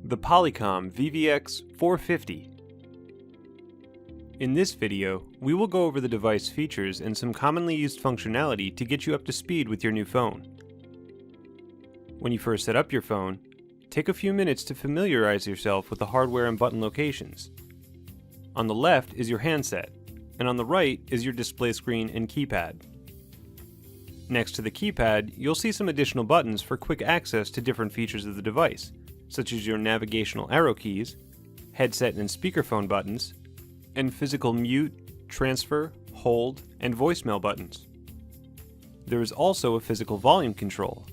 The Polycom VVX450. In this video, we will go over the device features and some commonly used functionality to get you up to speed with your new phone. When you first set up your phone, take a few minutes to familiarize yourself with the hardware and button locations. On the left is your handset, and on the right is your display screen and keypad. Next to the keypad, you'll see some additional buttons for quick access to different features of the device, such as your navigational arrow keys, headset and speakerphone buttons, and physical mute, transfer, hold, and voicemail buttons. There is also a physical volume control.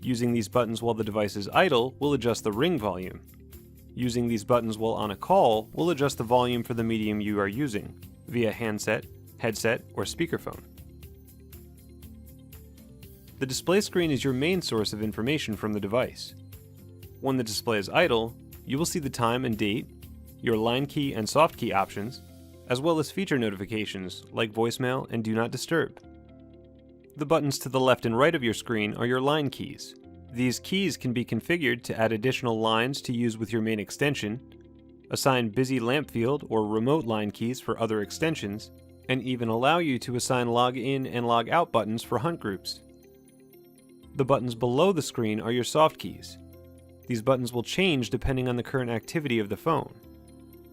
Using these buttons while the device is idle will adjust the ring volume. Using these buttons while on a call will adjust the volume for the medium you are using, via handset, headset, or speakerphone. The display screen is your main source of information from the device. When the display is idle, you will see the time and date, your line key and soft key options, as well as feature notifications like voicemail and do not disturb. The buttons to the left and right of your screen are your line keys. These keys can be configured to add additional lines to use with your main extension, assign busy lamp field or remote line keys for other extensions, and even allow you to assign log in and log out buttons for hunt groups. The buttons below the screen are your soft keys. These buttons will change depending on the current activity of the phone.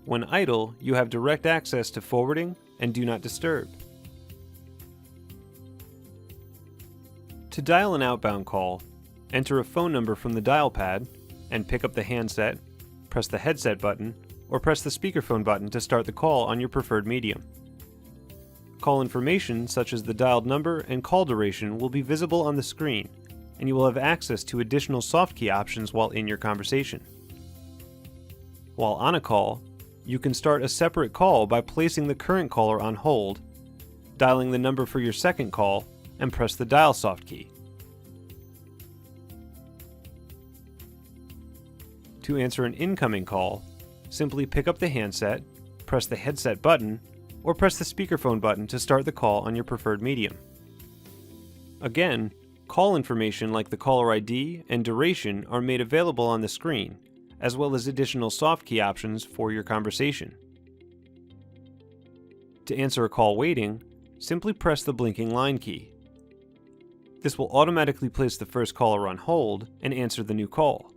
When idle, you have direct access to forwarding and do not disturb. To dial an outbound call, enter a phone number from the dial pad and pick up the handset, press the headset button, or press the speakerphone button to start the call on your preferred medium. Call information such as the dialed number and call duration will be visible on the screen, and you will have access to additional soft key options while in your conversation. While on a call, you can start a separate call by placing the current caller on hold, dialing the number for your second call, and press the dial soft key. To answer an incoming call, simply pick up the handset, press the headset button, or press the speakerphone button to start the call on your preferred medium. Again, call information like the caller ID and duration are made available on the screen, as well as additional soft key options for your conversation. To answer a call waiting, simply press the blinking line key. This will automatically place the first caller on hold and answer the new call.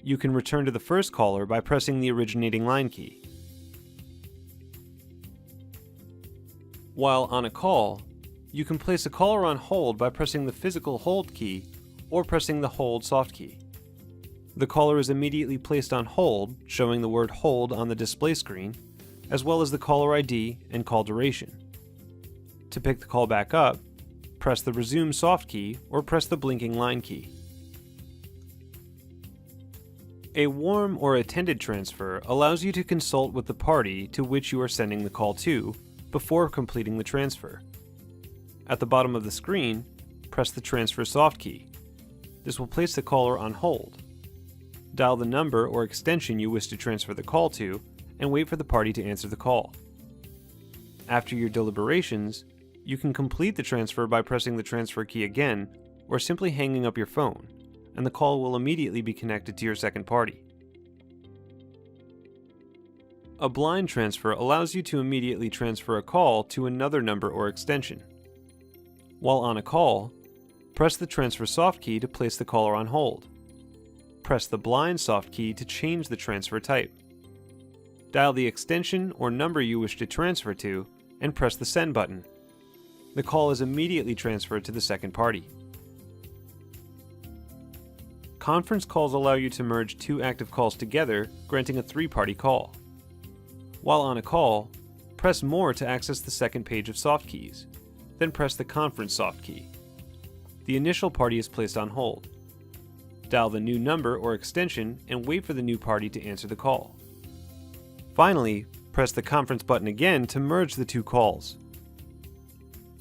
You can return to the first caller by pressing the originating line key. While on a call, you can place a caller on hold by pressing the physical hold key or pressing the hold soft key. The caller is immediately placed on hold, showing the word hold on the display screen, as well as the caller ID and call duration. To pick the call back up, press the resume soft key or press the blinking line key. A warm or attended transfer allows you to consult with the party to which you are sending the call to before completing the transfer. At the bottom of the screen, press the transfer soft key. This will place the caller on hold. Dial the number or extension you wish to transfer the call to and wait for the party to answer the call. After your deliberations, you can complete the transfer by pressing the transfer key again or simply hanging up your phone, and the call will immediately be connected to your second party. A blind transfer allows you to immediately transfer a call to another number or extension. While on a call, press the transfer soft key to place the caller on hold. Press the blind soft key to change the transfer type. Dial the extension or number you wish to transfer to and press the send button. The call is immediately transferred to the second party. Conference calls allow you to merge two active calls together, granting a three-party call. While on a call, press More to access the second page of soft keys, then press the conference soft key. The initial party is placed on hold. Dial the new number or extension and wait for the new party to answer the call. Finally, press the conference button again to merge the two calls.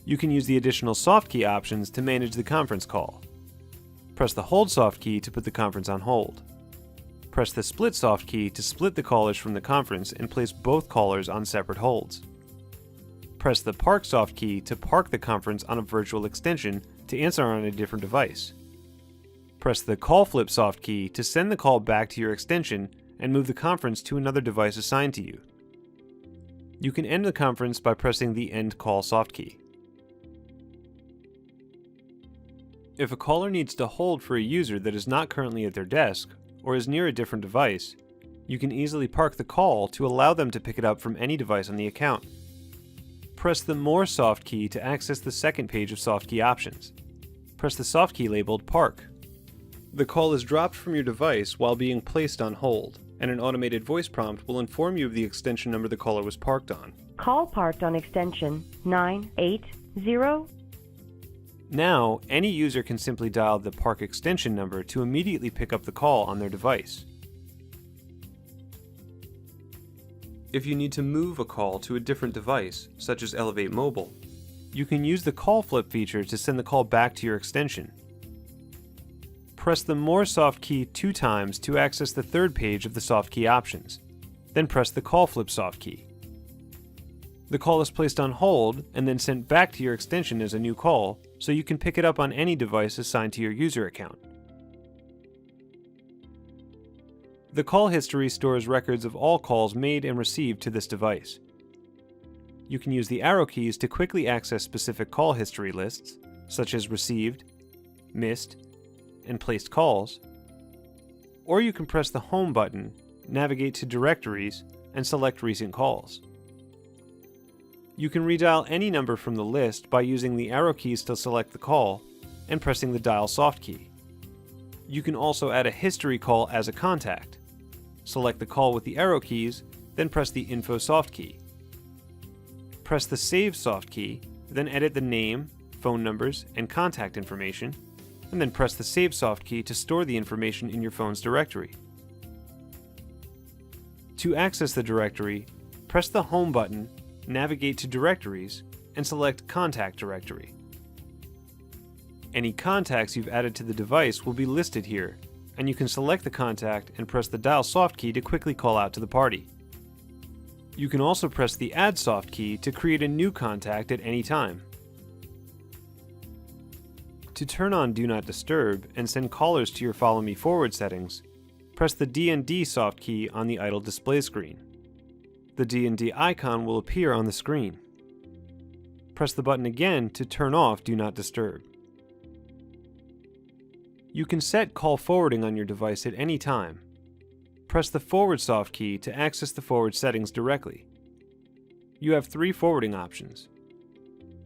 You can use the additional soft key options to manage the conference call. Press the hold soft key to put the conference on hold. Press the split soft key to split the callers from the conference and place both callers on separate holds. Press the park soft key to park the conference on a virtual extension to answer on a different device. Press the call flip soft key to send the call back to your extension and move the conference to another device assigned to you. You can end the conference by pressing the end call soft key. If a caller needs to hold for a user that is not currently at their desk or is near a different device, you can easily park the call to allow them to pick it up from any device on the account. Press the More soft key to access the second page of soft key options. Press the soft key labeled Park. The call is dropped from your device while being placed on hold, and an automated voice prompt will inform you of the extension number the caller was parked on. Call parked on extension 980. Now, any user can simply dial the park extension number to immediately pick up the call on their device. If you need to move a call to a different device, such as Elevate Mobile, you can use the call flip feature to send the call back to your extension. Press the More soft key 2 times to access the third page of the soft key options. Then press the call flip soft key. The call is placed on hold and then sent back to your extension as a new call, so you can pick it up on any device assigned to your user account. The call history stores records of all calls made and received to this device. You can use the arrow keys to quickly access specific call history lists, such as received, missed, and placed calls, or you can press the Home button, navigate to directories, and select recent calls. You can redial any number from the list by using the arrow keys to select the call and pressing the Dial soft key. You can also add a history call as a contact. Select the call with the arrow keys, then press the Info soft key. Press the Save soft key, then edit the name, phone numbers, and contact information, and then press the Save soft key to store the information in your phone's directory. To access the directory, press the Home button, navigate to Directories, and select Contact Directory. Any contacts you've added to the device will be listed here, and you can select the contact and press the Dial soft key to quickly call out to the party. You can also press the Add soft key to create a new contact at any time. To turn on Do Not Disturb and send callers to your Follow Me Forward settings, press the D&D soft key on the idle display screen. The D&D icon will appear on the screen. Press the button again to turn off Do Not Disturb. You can set call forwarding on your device at any time. Press the Forward soft key to access the forward settings directly. You have 3 forwarding options.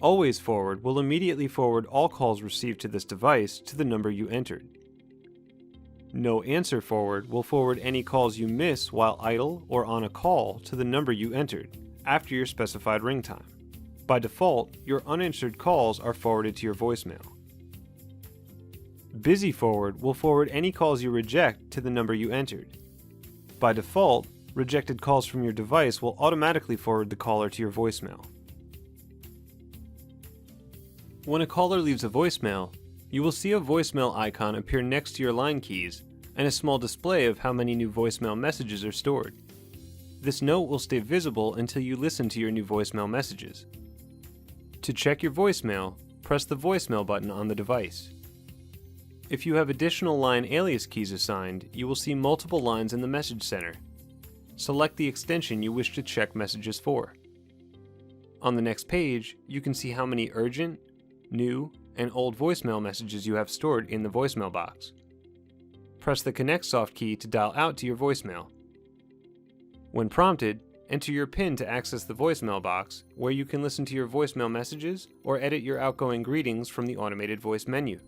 Always Forward will immediately forward all calls received to this device to the number you entered. No Answer Forward will forward any calls you miss while idle or on a call to the number you entered, after your specified ring time. By default, your unanswered calls are forwarded to your voicemail. Busy Forward will forward any calls you reject to the number you entered. By default, rejected calls from your device will automatically forward the caller to your voicemail. When a caller leaves a voicemail, you will see a voicemail icon appear next to your line keys and a small display of how many new voicemail messages are stored. This note will stay visible until you listen to your new voicemail messages. To check your voicemail, press the Voicemail button on the device. If you have additional line alias keys assigned, you will see multiple lines in the message center. Select the extension you wish to check messages for. On the next page, you can see how many urgent, new, and old voicemail messages you have stored in the voicemail box. Press the Connect soft key to dial out to your voicemail. When prompted, enter your PIN to access the voicemail box, where you can listen to your voicemail messages or edit your outgoing greetings from the automated voice menu.